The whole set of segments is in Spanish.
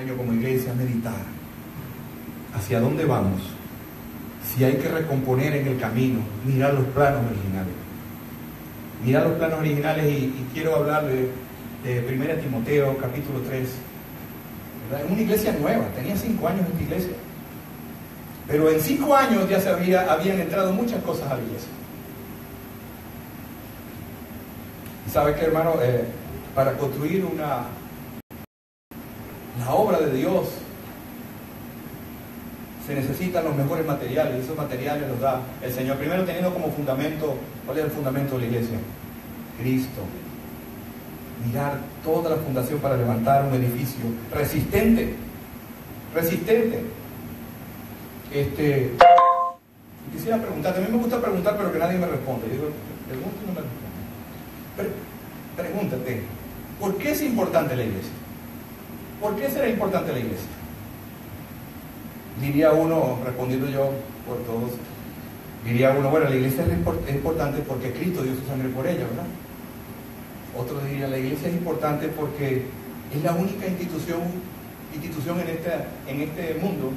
año como iglesia, meditar hacia dónde vamos, si hay que recomponer en el camino, mirar los planos originales. Mirar los planos originales y quiero hablar de 1 Timoteo capítulo 3. ¿Verdad? Es una iglesia nueva, tenía 5 años esta iglesia. Pero en 5 años ya habían entrado muchas cosas a la iglesia. ¿Y sabe qué, hermano? Para construir la obra de Dios se necesitan los mejores materiales, y esos materiales los da el Señor. Primero, teniendo como fundamento, ¿cuál es el fundamento de la iglesia? Cristo. Mirar toda la fundación para levantar un edificio resistente. Quisiera preguntar, a mí me gusta preguntar, pero que nadie me responde. Yo digo, pregunto y no me responde. Pregúntate, ¿por qué es importante la iglesia? ¿Por qué será importante la iglesia? Diría uno, respondiendo yo por todos, diría uno, bueno, la iglesia es importante porque Cristo dio su sangre por ella, ¿verdad? Otro diría, la iglesia es importante porque es la única institución en este mundo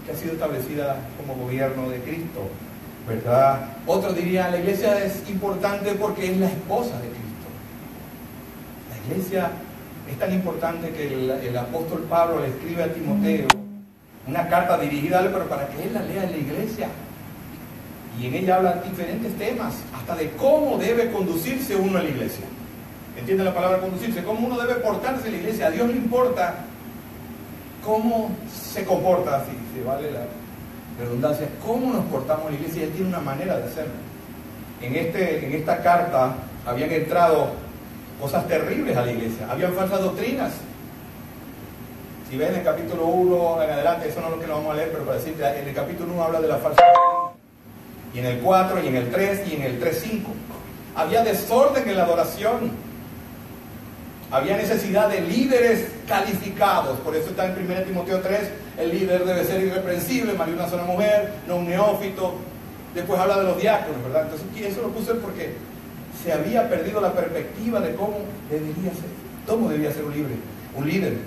que ha sido establecida como gobierno de Cristo, ¿verdad? Otro diría, la iglesia es importante porque es la esposa de Cristo. La iglesia es tan importante que el apóstol Pablo le escribe a Timoteo una carta dirigida a él, pero para que él la lea en la iglesia. Y en ella habla diferentes temas, hasta de cómo debe conducirse uno en la iglesia. ¿Entiende la palabra conducirse? Cómo uno debe portarse en la iglesia. A Dios le importa cómo se comporta, si vale la redundancia, cómo nos portamos en la iglesia. Y Él tiene una manera de hacerlo. En esta carta habían entrado cosas terribles a la iglesia. Habían falsas doctrinas. Si ves en el capítulo 1 en adelante, eso no es lo que lo vamos a leer, pero para decirte, en el capítulo 1 habla de la falsa doctrina. Y en el 4, y en el 3, y en el 3:5. Había desorden en la adoración. Había necesidad de líderes calificados. Por eso está en 1 Timoteo 3, el líder debe ser irreprensible, marido de una sola mujer, no un neófito. Después habla de los diáconos, ¿verdad? Entonces eso lo puse porque se había perdido la perspectiva de cómo debía ser un líder.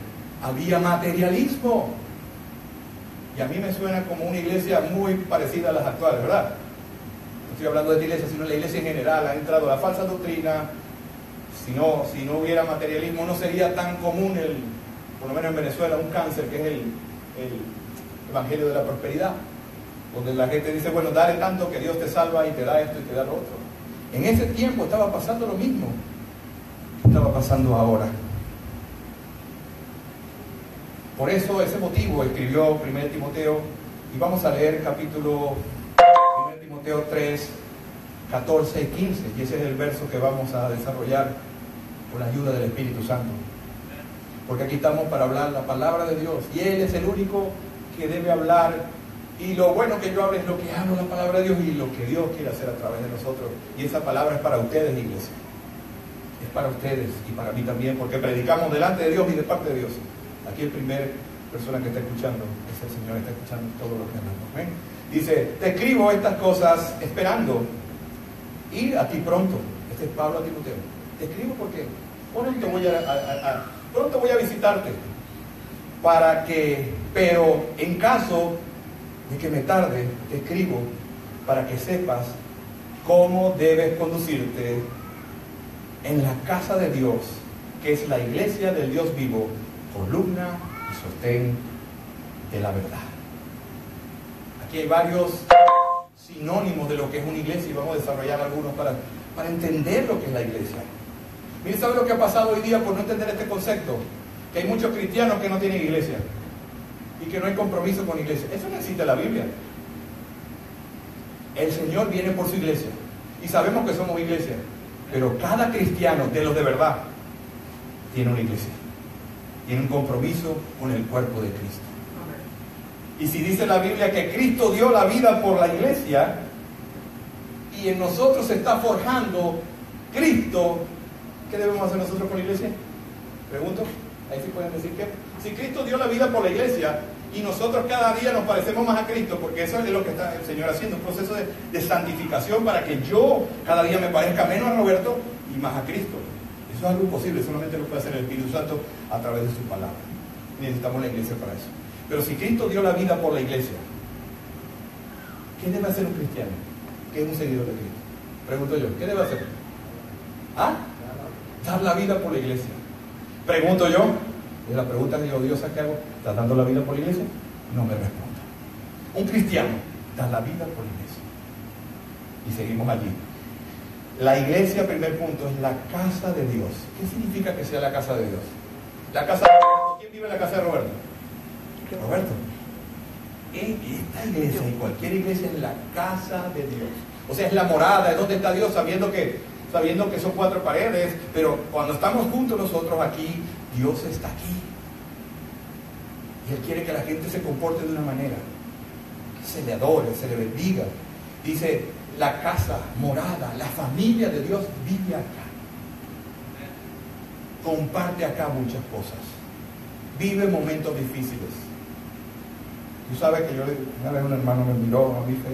Había materialismo. Y a mí me suena como una iglesia muy parecida a las actuales, ¿verdad? No estoy hablando de esta iglesia, sino de la iglesia en general. Ha entrado la falsa doctrina. Si no hubiera materialismo, no sería tan común, por lo menos en Venezuela, un cáncer que es el evangelio de la prosperidad, donde la gente dice, bueno, dale tanto que Dios te salva y te da esto y te da lo otro. En ese tiempo estaba pasando lo mismo que estaba pasando ahora. Por eso, ese motivo, escribió 1 Timoteo, y vamos a leer capítulo 1 Timoteo 3, 14 y 15, y ese es el verso que vamos a desarrollar con la ayuda del Espíritu Santo. Porque aquí estamos para hablar la palabra de Dios, y Él es el único que debe hablar, y lo bueno que yo hable es lo que hablo, la palabra de Dios, y lo que Dios quiere hacer a través de nosotros. Y esa palabra es para ustedes, iglesia. Es para ustedes y para mí también, porque predicamos delante de Dios y de parte de Dios. Aquí el primer persona que está escuchando es el Señor, está escuchando todo lo que hablamos. ¿Ven? Dice, te escribo estas cosas esperando ir a ti pronto. Este es Pablo a Timoteo. Te escribo porque pronto voy a visitarte, pero en caso de que me tarde, te escribo para que sepas cómo debes conducirte en la casa de Dios, que es la iglesia del Dios vivo, columna y sostén de la verdad. Aquí hay varios sinónimos de lo que es una iglesia y vamos a desarrollar algunos para entender lo que es la iglesia. Miren, ¿sabe lo que ha pasado hoy día por no entender este concepto? Que hay muchos cristianos que no tienen iglesia y que no hay compromiso con la iglesia. Eso no existe en la Biblia. El Señor viene por su iglesia y sabemos que somos iglesia, pero cada cristiano de los de verdad tiene una iglesia, tiene un compromiso con el cuerpo de Cristo. Y si dice la Biblia que Cristo dio la vida por la iglesia y en nosotros se está forjando Cristo, ¿qué debemos hacer nosotros con la iglesia? Pregunto, ahí sí pueden decir que si Cristo dio la vida por la iglesia y nosotros cada día nos parecemos más a Cristo, porque eso es lo que está el Señor haciendo, un proceso de santificación para que yo cada día me parezca menos a Roberto y más a Cristo. Eso es algo imposible, solamente lo puede hacer el Espíritu Santo a través de su palabra. necesitamos la iglesia para eso. Pero si Cristo dio la vida por la iglesia, ¿qué debe hacer un cristiano que es un seguidor de Cristo? Pregunto yo, ¿qué debe hacer? ¿Ah? Dar la vida por la iglesia. Pregunto yo, es la pregunta que odiosa que hago, ¿estás dando la vida por la iglesia? No me responda. Un cristiano da la vida por la iglesia. Y seguimos allí. La iglesia, primer punto, es la casa de Dios. ¿Qué significa que sea la casa de Dios? La casa de Roberto. ¿Quién vive en la casa de Roberto? Roberto. En esta iglesia y cualquier iglesia es la casa de Dios. O sea, es la morada, es donde está Dios, sabiendo que son 4 paredes, pero cuando estamos juntos nosotros aquí, Dios está aquí. Y Él quiere que la gente se comporte de una manera, que se le adore, se le bendiga. Dice, la casa, morada, la familia de Dios vive acá. Comparte acá muchas cosas. Vive momentos difíciles. Tú sabes que una vez un hermano me miró a mí feo.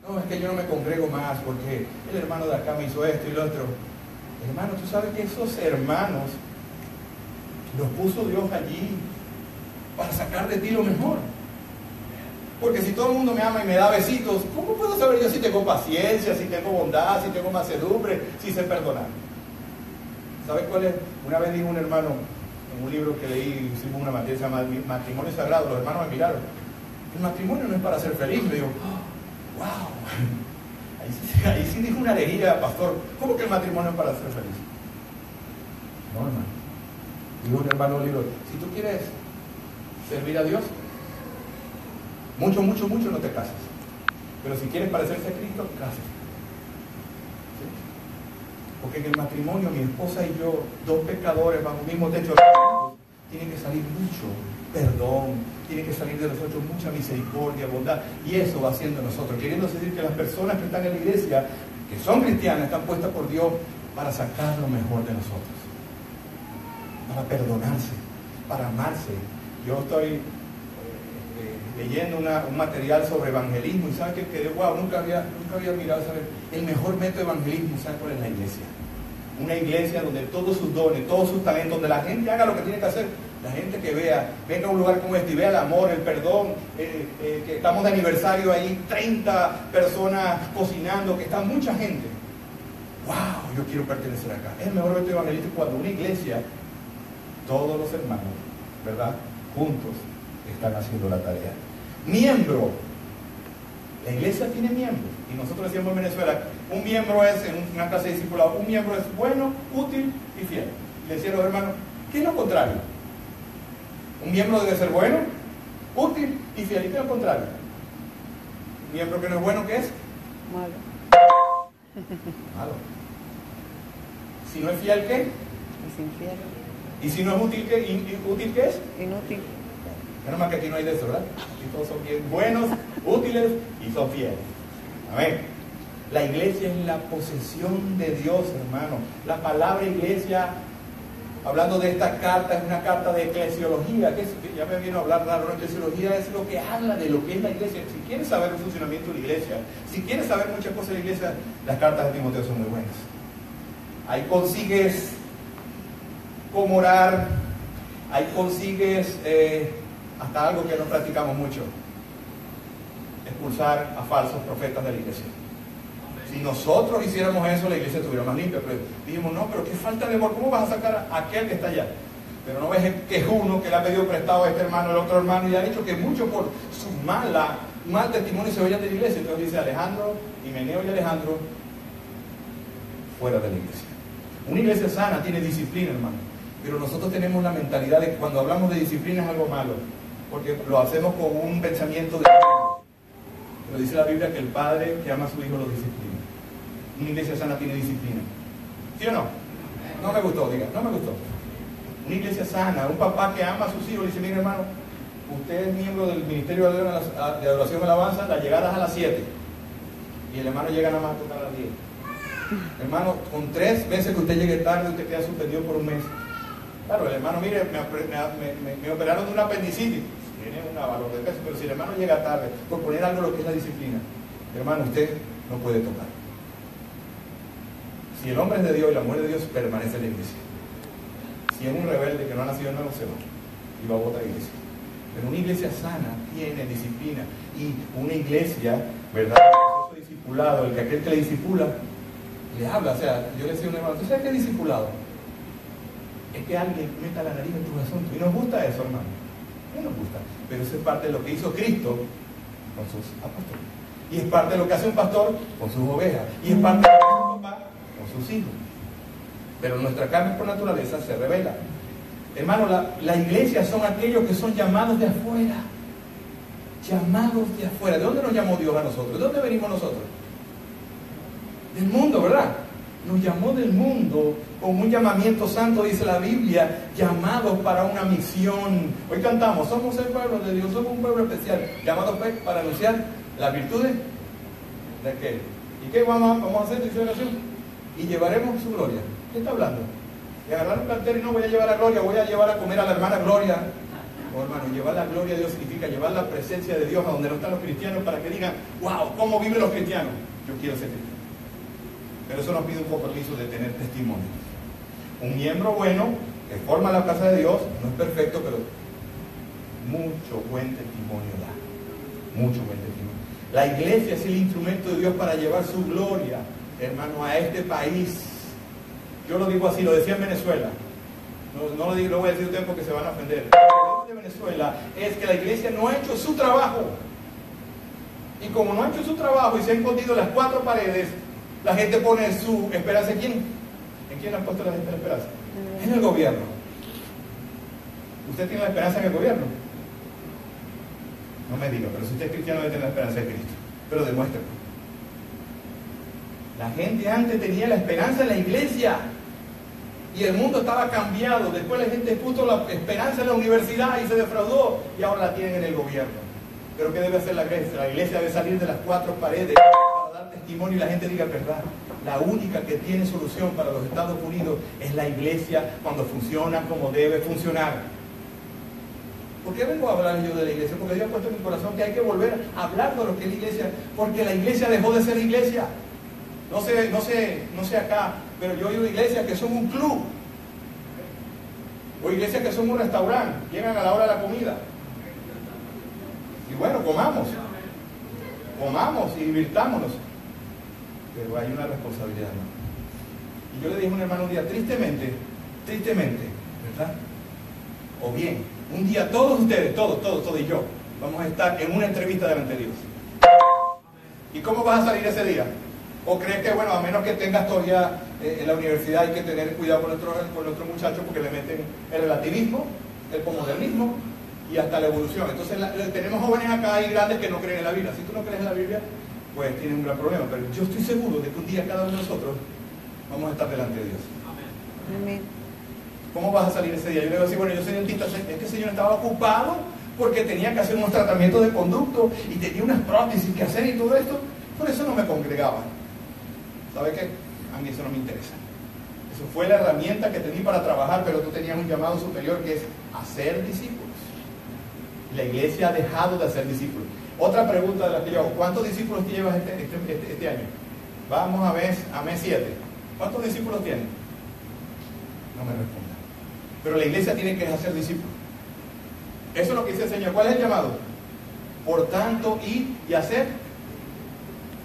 No, es que yo no me congrego más porque el hermano de acá me hizo esto y lo otro. Hermano, tú sabes que esos hermanos los puso Dios allí para sacar de ti lo mejor. Porque si todo el mundo me ama y me da besitos, ¿cómo puedo saber yo si tengo paciencia, si tengo bondad, si tengo mansedumbre, si sé perdonar? ¿Sabes cuál es? Una vez dijo un hermano, en un libro que leí, hicimos una materia que se llama Matrimonio Sagrado, los hermanos me miraron. El matrimonio no es para ser feliz. Me digo, wow. Ahí sí dijo una herejía, pastor. ¿Cómo que el matrimonio es para ser feliz? No, hermano. Dijo un hermano en un libro, si tú quieres servir a Dios, mucho no te cases. Pero si quieres parecerse a Cristo, cásate. ¿Sí? Porque en el matrimonio, mi esposa y yo, 2 pecadores bajo un mismo techo, tiene que salir mucho perdón, tiene que salir de nosotros mucha misericordia, bondad, y eso va haciendo nosotros, queriendo decir que las personas que están en la iglesia, que son cristianas, están puestas por Dios para sacar lo mejor de nosotros, para perdonarse, para amarse. Yo estoy leyendo un material sobre evangelismo y ¿sabes qué? Que wow, nunca había mirado, ¿sabes? El mejor método de evangelismo, ¿sabes cuál es? La iglesia. Una iglesia donde todos sus dones, todos sus talentos, donde la gente haga lo que tiene que hacer. La gente que venga a un lugar como este y vea el amor, el perdón, que estamos de aniversario ahí, 30 personas cocinando, que está mucha gente. ¡Wow! Yo quiero pertenecer acá. Es el mejor método evangelístico cuando una iglesia, todos los hermanos, ¿verdad? Juntos están haciendo la tarea. Miembro. La iglesia tiene miembros. Y nosotros decíamos en Venezuela, un miembro es, en una clase de discipulado, un miembro es bueno, útil y fiel. Y le decían los hermanos, ¿qué es lo contrario? Un miembro debe ser bueno, útil y fiel. ¿Y qué es lo contrario? Un miembro que no es bueno, ¿qué es? Malo. Malo. Si no es fiel, ¿qué? Es infiel. Y si no es útil, ¿qué? ¿Útil qué es? Inútil. Menos mal que aquí no hay de eso, ¿verdad? Aquí todos son bien buenos, útiles y son fieles. Amén. La iglesia es la posesión de Dios, hermano. La palabra iglesia, hablando de esta carta, es una carta de eclesiología. Que ya me vino a hablar raro, ¿no? Eclesiología es lo que habla de lo que es la iglesia. Si quieres saber el funcionamiento de la iglesia, si quieres saber muchas cosas de la iglesia, las cartas de Timoteo son muy buenas. Ahí consigues cómo orar, ahí consigues hasta algo que no practicamos mucho: expulsar a falsos profetas de la iglesia. Si nosotros hiciéramos eso, la iglesia estuviera más limpia. Pero dijimos, no, pero qué falta de amor, ¿cómo vas a sacar a aquel que está allá? Pero no ves que es uno que le ha pedido prestado a este hermano, el otro hermano, y ha dicho que mucho por su mal testimonio se vayan de la iglesia. Entonces dice Alejandro, Himeneo y Alejandro, fuera de la iglesia. Una iglesia sana tiene disciplina, hermano. Pero nosotros tenemos la mentalidad de que cuando hablamos de disciplina es algo malo, porque lo hacemos con un pensamiento de... Pero dice la Biblia que el padre que ama a su hijo lo disciplina. Una iglesia sana tiene disciplina. ¿Sí o no? No me gustó, diga, no me gustó. Una iglesia sana, un papá que ama a sus hijos, le dice, mire hermano, usted es miembro del Ministerio de Adoración y Alabanza, la llegada es a las 7. Y el hermano llega nada más a tocar a las 10. Hermano, con 3 veces que usted llegue tarde, usted queda suspendido por un mes. Claro, el hermano, mire, me operaron de una apendicitis. Tiene un valor de peso, pero si el hermano llega tarde, por poner algo lo que es la disciplina, hermano, usted no puede tocar. Si el hombre es de Dios y la mujer de Dios, permanece en la iglesia. Si es un rebelde que no ha nacido de nuevo, se va. y va a otra iglesia. Pero una iglesia sana tiene disciplina. Y una iglesia, ¿verdad? El discipulado, el que aquel que le discipula, le habla. O sea, yo le decía a un hermano, ¿tú sabes qué es discipulado? Es que alguien meta la nariz en tus asuntos. Y nos gusta eso, hermano. No nos gusta. Pero eso es parte de lo que hizo Cristo con sus apóstoles. Y es parte de lo que hace un pastor con sus ovejas. Y es parte de lo que hace un papá con sus hijos. Pero nuestra carne por naturaleza se revela. Hermano, la iglesia son aquellos que son llamados de afuera. Llamados de afuera. ¿De dónde nos llamó Dios a nosotros? ¿De dónde venimos nosotros? Del mundo, ¿verdad? Nos llamó del mundo con un llamamiento santo, dice la Biblia, llamados para una misión. Hoy cantamos, somos el pueblo de Dios, somos un pueblo especial, llamados para anunciar las virtudes de aquel. ¿Y qué vamos a hacer? Dice la oración. Y llevaremos su gloria. ¿Qué está hablando? De agarrar un cartel y no voy a llevar a Gloria, voy a llevar a comer a la hermana Gloria. Oh, hermano, llevar la gloria a Dios significa llevar la presencia de Dios a donde no están los cristianos para que digan, wow, ¿cómo viven los cristianos? Yo quiero ser cristiano. Pero eso nos pide un compromiso de tener testimonio. Un miembro bueno que forma la casa de Dios, no es perfecto, pero mucho buen testimonio da. Mucho buen testimonio. La iglesia es el instrumento de Dios para llevar su gloria, hermano, a este país. Yo lo digo así, lo decía en Venezuela. No lo voy a decir a ustedes porque se van a ofender. Lo de Venezuela es que la iglesia no ha hecho su trabajo. Y como no ha hecho su trabajo y se ha escondido las cuatro paredes, la gente pone su esperanza en quién. ¿En quién ha puesto la gente la esperanza? En el gobierno. ¿Usted tiene la esperanza en el gobierno? No me diga, pero si usted es cristiano debe tener la esperanza en Cristo. Pero demuéstrelo. La gente antes tenía la esperanza en la iglesia. Y el mundo estaba cambiado. Después la gente puso la esperanza en la universidad y se defraudó. Y ahora la tienen en el gobierno. Pero ¿qué debe hacer la iglesia? La iglesia debe salir de las cuatro paredes para dar testimonio y la gente diga verdad. La única que tiene solución para los Estados Unidos es la iglesia cuando funciona como debe funcionar. ¿Por qué vengo a hablar yo de la iglesia? Porque Dios ha puesto en mi corazón que hay que volver a hablar de lo que es la iglesia. Porque la iglesia dejó de ser iglesia. No sé acá, pero yo he oído iglesias que son un club. O iglesias que son un restaurante. Llegan a la hora de la comida. Y bueno, comamos y divirtámonos. Pero hay una responsabilidad, ¿no? Y yo le dije a un hermano un día, tristemente, ¿verdad? O bien, un día todos ustedes, todos y yo, vamos a estar en una entrevista delante de Dios. ¿Y cómo vas a salir ese día? ¿O crees que, bueno, a menos que tengas todavía en la universidad hay que tener cuidado con nuestros muchachos porque le meten el relativismo, el posmodernismo y hasta la evolución? Entonces tenemos jóvenes acá y grandes que no creen en la Biblia. Si tú no crees en la Biblia, pues tienes un gran problema. Pero yo estoy seguro de que un día cada uno de nosotros vamos a estar delante de Dios. Amén. ¿Cómo vas a salir ese día? Yo le voy a decir, bueno, yo soy dentista, es que el Señor estaba ocupado porque tenía que hacer unos tratamientos de conducto y tenía unas prótesis que hacer y todo esto. Por eso no me congregaba. ¿Sabe qué? A mí eso no me interesa. Eso fue la herramienta que tenía para trabajar, pero tú tenías un llamado superior que es hacer discípulos. La iglesia ha dejado de hacer discípulos. Otra pregunta de la que yo hago, ¿cuántos discípulos llevas este año? Vamos a mes 7. ¿Cuántos discípulos tienes? No me respondan. Pero la iglesia tiene que hacer discípulos. Eso es lo que dice el Señor. ¿Cuál es el llamado? Por tanto, ir y hacer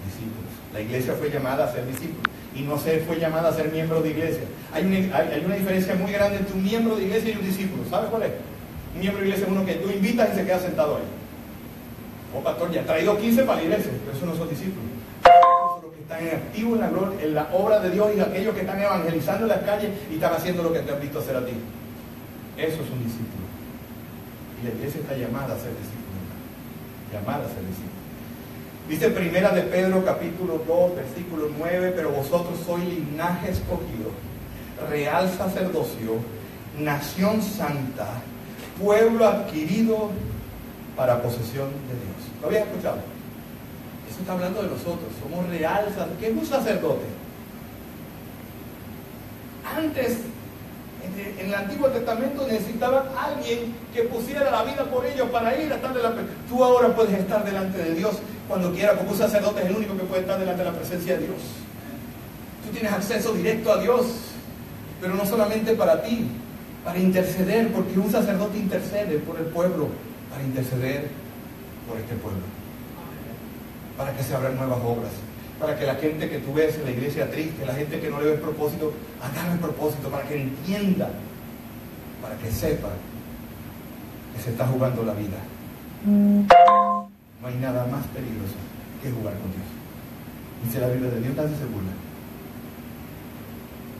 discípulos. La iglesia fue llamada a ser discípulos y no se fue llamada a ser miembro de iglesia. Hay una diferencia muy grande entre un miembro de iglesia y un discípulo. ¿Sabes cuál es? Un miembro de iglesia es uno que tú invitas y se queda sentado ahí. Oh, pastor, ya ha traído 15 para la iglesia, pero esos no son discípulos. Son los que están activos en la obra de Dios y aquellos que están evangelizando en las calles y están haciendo lo que te han visto hacer a ti. Eso es un discípulo. Y la iglesia está llamada a ser discípulo. Llamada a ser discípulo. Dice Primera de Pedro capítulo 2 versículo 9, pero vosotros sois linaje escogido, real sacerdocio, nación santa, pueblo adquirido para posesión de Dios. ¿Lo habías escuchado? Eso está hablando de nosotros, somos real sacerdocio. ¿Qué es un sacerdote? Antes, en el Antiguo Testamento necesitaban alguien que pusiera la vida por ellos para ir a estar delante. Tú ahora puedes estar delante de Dios cuando quieras, porque un sacerdote es el único que puede estar delante de la presencia de Dios. Tú tienes acceso directo a Dios, pero no solamente para ti, para interceder, porque un sacerdote intercede por el pueblo, para interceder por este pueblo, para que se abran nuevas obras, para que la gente que tú ves en la iglesia triste, la gente que no le ve propósito, agarre el propósito, para que entienda, para que sepa que se está jugando la vida. No hay nada más peligroso que jugar con Dios. Dice la Biblia, de Dios nadie se burla.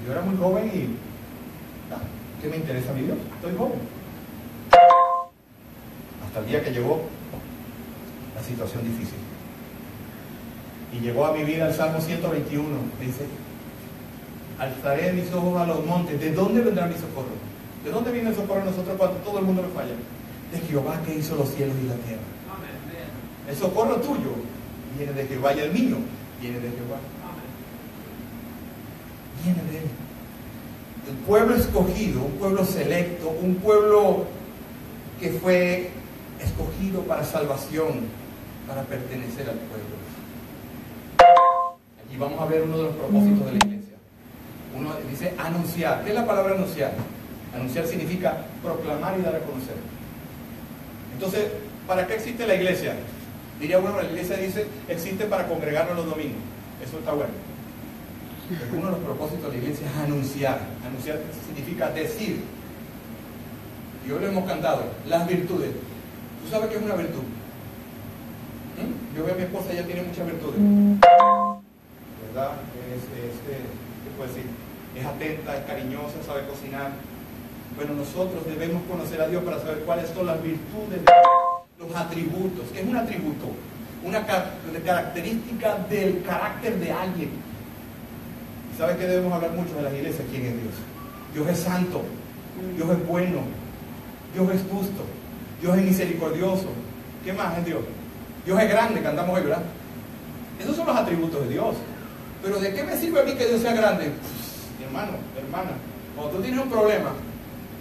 Yo era muy joven y ¿qué me interesa a mi Dios? Estoy joven. Hasta el día que llegó la situación difícil. Y llegó a mi vida el Salmo 121. Dice, alzaré mis ojos a los montes. ¿De dónde vendrá mi socorro? ¿De dónde viene el socorro a nosotros cuando todo el mundo nos falla? De Jehová, que hizo los cielos y la tierra. El socorro tuyo viene de Jehová, y el mío viene de Jehová. Viene de Él. El pueblo escogido, un pueblo selecto, un pueblo que fue escogido para salvación, para pertenecer al pueblo. Aquí vamos a ver uno de los propósitos de la iglesia. Uno dice anunciar. ¿Qué es la palabra anunciar? Anunciar significa proclamar y dar a conocer. Entonces, ¿para qué existe la iglesia? Diría, bueno, la iglesia dice, existe para congregarnos los domingos. Eso está bueno. Pero uno de los propósitos de la iglesia es anunciar. Anunciar significa decir. Y hoy lo hemos cantado, las virtudes. ¿Tú sabes qué es una virtud? Yo veo a mi esposa, ella tiene muchas virtudes. ¿Verdad? ¿Qué puedo decir? Es atenta, es cariñosa, sabe cocinar. Bueno, nosotros debemos conocer a Dios para saber cuáles son las virtudes, los atributos. ¿Qué es un atributo? Una característica del carácter de alguien. ¿Y sabes qué debemos hablar mucho en las iglesias? ¿Quién es Dios? Dios es santo, Dios es bueno, Dios es justo, Dios es misericordioso. ¿Qué más es Dios? Dios es grande, cantamos hoy, ¿verdad? Esos son los atributos de Dios. Pero ¿de qué me sirve a mí que Dios sea grande? Mi hermano, hermana, cuando tú tienes un problema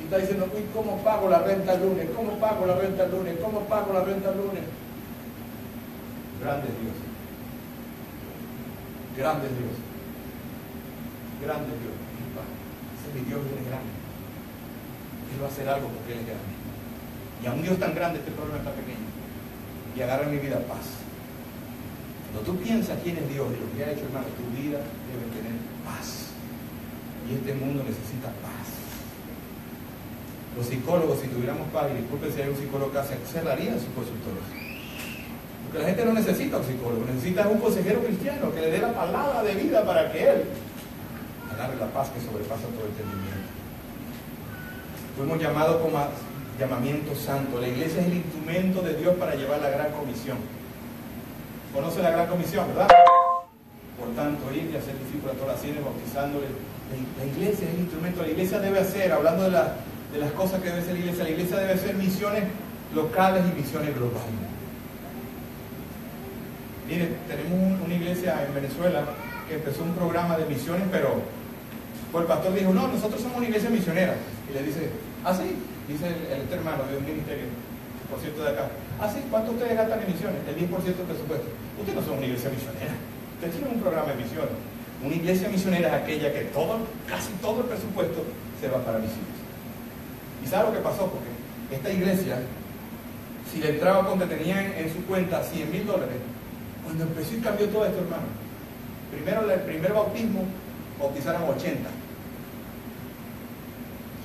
y estás diciendo, uy, ¿cómo pago la renta el lunes? ¿Cómo pago la renta el lunes? ¿Cómo pago la renta el lunes? Grande es Dios. Grande es Dios. Grande es Dios. Ese es mi Dios, Él es grande. Él va a hacer algo porque Él es grande. Y a un Dios tan grande, este problema está pequeño. Y agarra en mi vida paz. Cuando tú piensas quién es Dios y lo que ha hecho, hermano, tu vida debe tener paz. Y este mundo necesita paz. Los psicólogos, si tuviéramos paz, y disculpen si hay un psicólogo que cerraría sus consultorios. Porque la gente no necesita un psicólogo, necesita un consejero cristiano que le dé la palabra de vida para que él agarre la paz que sobrepasa todo entendimiento. Fuimos llamados como llamamiento santo. La iglesia es el instrumento de Dios para llevar la gran comisión. ¿Conoce la gran comisión, verdad? Por tanto, ir y hacer discípulos a todas las naciones, bautizándoles. La iglesia es el instrumento. La iglesia debe hacer, hablando de las cosas que debe hacer la iglesia debe hacer misiones locales y misiones globales. Mire, tenemos una iglesia en Venezuela que empezó un programa de misiones, pero el pastor dijo, no, nosotros somos una iglesia misionera. Y le dice, ¿ah, sí? Dice el hermano de un ministerio, por cierto, de acá. ¿Ah, sí? ¿Cuánto ustedes gastan en misiones? El 10% del presupuesto. Ustedes no son una iglesia misionera. Ustedes tienen un programa de misiones. Una iglesia misionera es aquella que casi todo el presupuesto se va para misiones. ¿Y sabe lo que pasó? Porque esta iglesia, si le entraba cuando tenían en su cuenta $100,000, cuando empezó y cambió todo esto, hermano, primero el primer bautismo, bautizaron 80.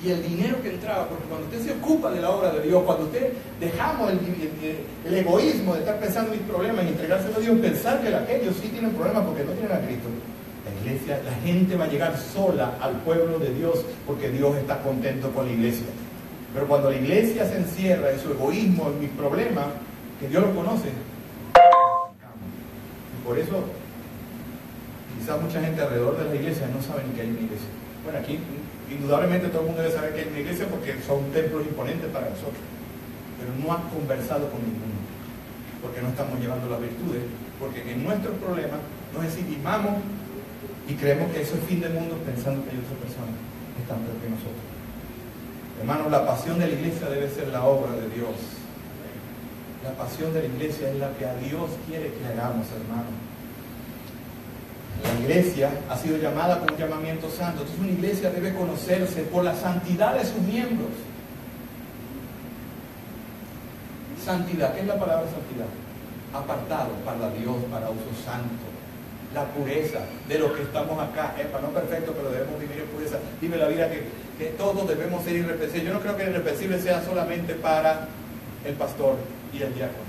Y el dinero que entraba, porque cuando usted se ocupa de la obra de Dios, cuando usted dejamos el egoísmo de estar pensando en mis problemas y entregárselo a Dios, pensar que aquellos sí tienen problemas porque no tienen a Cristo, la iglesia, la gente va a llegar sola al pueblo de Dios porque Dios está contento con la iglesia. Pero cuando la iglesia se encierra en su egoísmo, en mis problemas, que Dios los conoce, y por eso quizás mucha gente alrededor de la iglesia no sabe ni que hay una iglesia. Bueno, aquí indudablemente todo el mundo debe saber que hay una iglesia porque son templos imponentes para nosotros, pero no han conversado con ninguno porque no estamos llevando las virtudes, porque en nuestros problemas nos ensimismamos y creemos que eso es fin del mundo pensando que hay otras personas que están peor que nosotros. Hermanos, la pasión de la iglesia debe ser la obra de Dios. La pasión de la iglesia es la que a Dios quiere que hagamos, hermanos. La iglesia ha sido llamada con un llamamiento santo. Entonces una iglesia debe conocerse por la santidad de sus miembros. Santidad, ¿qué es la palabra santidad? Apartado para Dios, para uso santo. La pureza de los que estamos acá, no perfecto, pero debemos vivir en pureza. Vive la vida que todos debemos ser irreprensibles. Yo no creo que el irreprensible sea solamente para el pastor y el diácono.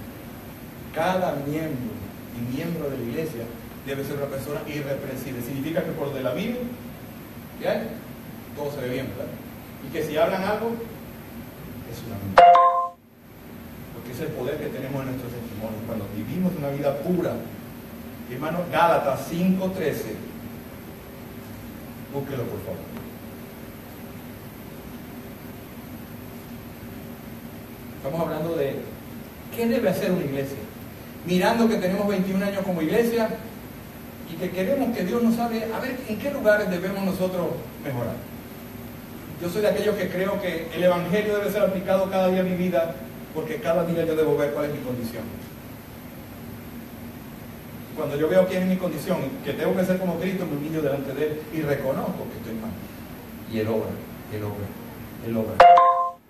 Cada miembro y miembro de la iglesia debe ser una persona irreprensible. Significa que por donde la vive, ¿qué hay? Todo se ve bien, ¿verdad? Y que si hablan algo, es una mentira. Porque es el poder que tenemos en nuestros testimonios. Cuando vivimos una vida pura. Hermano, Gálatas 5:13. Búsquelo, por favor. Estamos hablando de qué debe hacer una iglesia. Mirando que tenemos 21 años como iglesia y que queremos que Dios nos hable, a ver en qué lugares debemos nosotros mejorar. Yo soy de aquellos que creo que el Evangelio debe ser aplicado cada día en mi vida, porque cada día yo debo ver cuál es mi condición. Cuando yo veo quién es mi condición, que tengo que ser como Cristo, me humillo delante de Él y reconozco que estoy mal. Y Él obra.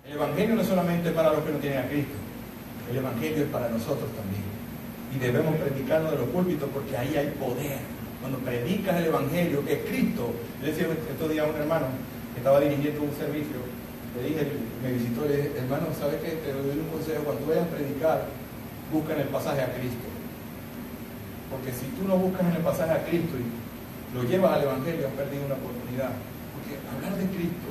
El Evangelio no es solamente para los que no tienen a Cristo. El Evangelio es para nosotros también. Y debemos predicarlo de los púlpitos porque ahí hay poder. Cuando predicas el Evangelio, que es Cristo. Yo decía estos días a un hermano que estaba dirigiendo un servicio, le dije, me visitó, le dije, hermano, ¿sabes qué? Te doy un consejo. Cuando vayas a predicar, busca en el pasaje a Cristo. Porque si tú no buscas en el pasaje a Cristo y lo llevas al Evangelio, has perdido una oportunidad. Porque hablar de Cristo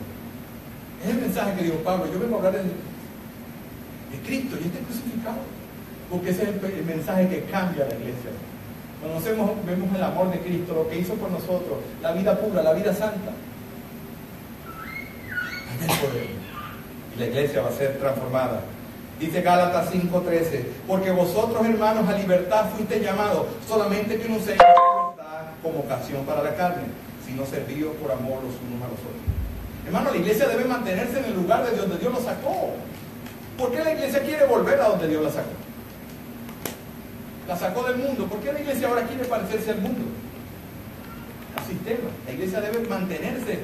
es el mensaje que dijo Pablo. Yo vengo a hablar de Cristo y este crucificado. Porque ese es el mensaje que cambia la iglesia. Cuando vemos el amor de Cristo, lo que hizo por nosotros, la vida pura, la vida santa, hay el poder. Y la iglesia va a ser transformada. Dice Gálatas 5:13, porque vosotros, hermanos, a libertad fuiste llamados, solamente que no uséis la libertad como ocasión para la carne, sino servíos por amor los unos a los otros. Hermano, la iglesia debe mantenerse en el lugar de donde Dios lo sacó. ¿Por qué la iglesia quiere volver a donde Dios la sacó? La sacó del mundo. ¿Por qué la iglesia ahora quiere parecerse al mundo? Al sistema. La iglesia debe mantenerse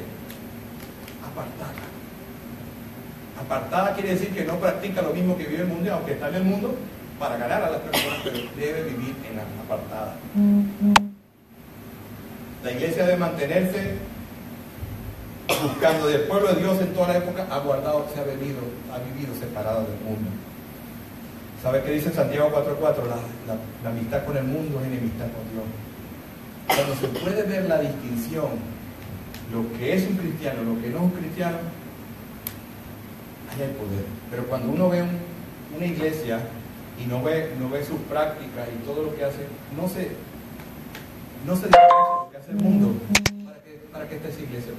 apartada. Apartada quiere decir que no practica lo mismo que vive el mundo, aunque está en el mundo, para ganar a las personas, pero debe vivir en la apartada. La iglesia debe mantenerse buscando del pueblo de Dios en toda la época, ha guardado, ha vivido separada del mundo. ¿Sabe qué dice Santiago 4:4? La amistad con el mundo es enemistad con Dios. Cuando se puede ver la distinción, lo que es un cristiano, lo que no es un cristiano, ahí hay poder. Pero cuando uno ve una iglesia y no ve sus prácticas y todo lo que hace, no se diferencia lo que hace el mundo. ¿Para qué está esa iglesia?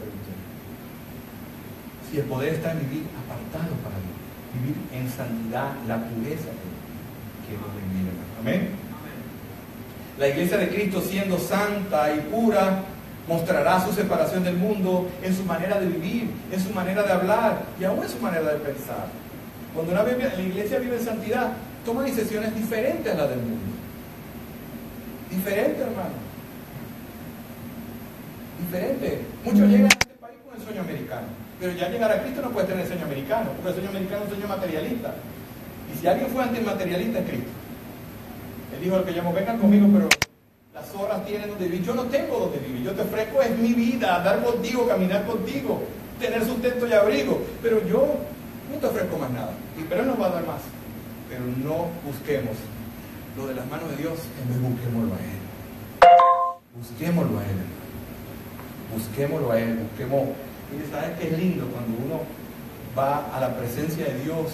Si el poder está en vivir apartado para Dios, vivir en santidad, la pureza que Dios bendiga. Amén. La iglesia de Cristo, siendo santa y pura, mostrará su separación del mundo en su manera de vivir, en su manera de hablar y aún en su manera de pensar. Cuando la iglesia vive en santidad, toma decisiones diferentes a las del mundo. Diferente, hermano. Diferente. Muchos llegan a este país con el sueño americano, pero ya llegar a Cristo no puede tener el sueño americano, porque el sueño americano es un sueño materialista. Y si alguien fue antimaterialista, es Cristo. Él dijo al que llamó, vengan conmigo, pero las horas tienen donde vivir. Yo no tengo donde vivir. Yo te ofrezco, es mi vida, andar contigo, caminar contigo, tener sustento y abrigo. Pero yo no te ofrezco más nada. Pero Él nos va a dar más. Pero no busquemos lo de las manos de Dios, en vez busquémoslo a Él. Busquémoslo a Él. Busquémoslo a Él. Y ¿sabes qué es lindo? Cuando uno va a la presencia de Dios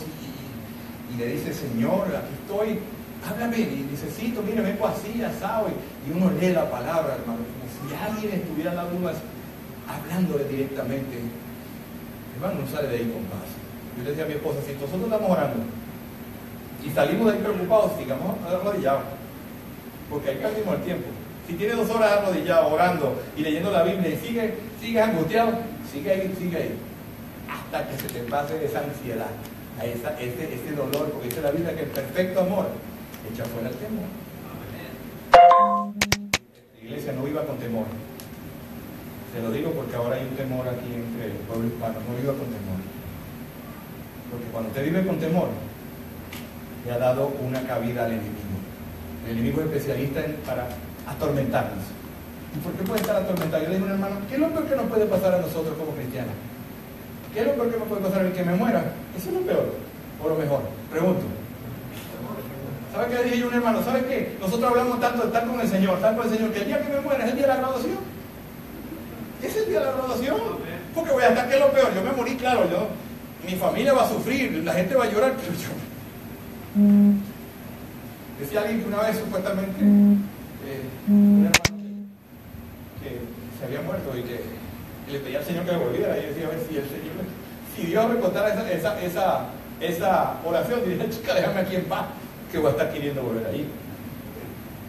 y le dice, Señor, aquí estoy, háblame, y necesito, mire, vengo así, asado, y uno lee la palabra, hermano, como si alguien estuviera dando unas, hablándole directamente. Hermano, no sale de ahí con paz. Yo le decía a mi esposa, si nosotros estamos orando y salimos de ahí preocupados, sigamos arrodillados, porque ahí perdimos el tiempo. Si tienes 2 horas arrodillado, orando y leyendo la Biblia y sigues angustiado, sigue ahí, hasta que se te pase esa ansiedad, ese dolor, porque dice la Biblia que el perfecto amor echa fuera el temor. La iglesia no vive viva con temor. Se lo digo porque ahora hay un temor aquí entre el pueblo hispano. No viva con temor. Porque cuando usted vive con temor, le ha dado una cabida al enemigo. El enemigo es especialista para atormentarnos. ¿Y por qué puede estar atormentado? Yo le digo a un hermano, ¿qué es lo peor que nos puede pasar a nosotros como cristianos? ¿Qué es lo peor que me puede pasar a mí? ¿Que me muera? Eso es lo peor. O lo mejor. Pregunto. ¿Sabe qué le dije yo a un hermano? ¿Sabe qué? Nosotros hablamos tanto de estar con el Señor, que el día que me muera es el día de la graduación. ¿Es el día de la graduación? Porque voy a estar, ¿qué es lo peor? Yo me morí, claro, mi familia va a sufrir, la gente va a llorar, pero yo... Decía alguien que una vez supuestamente un hermano que se había muerto y que le pedía al Señor que le volviera, y decía a ver si el Señor, si Dios recontara esa oración, diría, chica, déjame aquí en paz, que voy a estar queriendo volver ahí.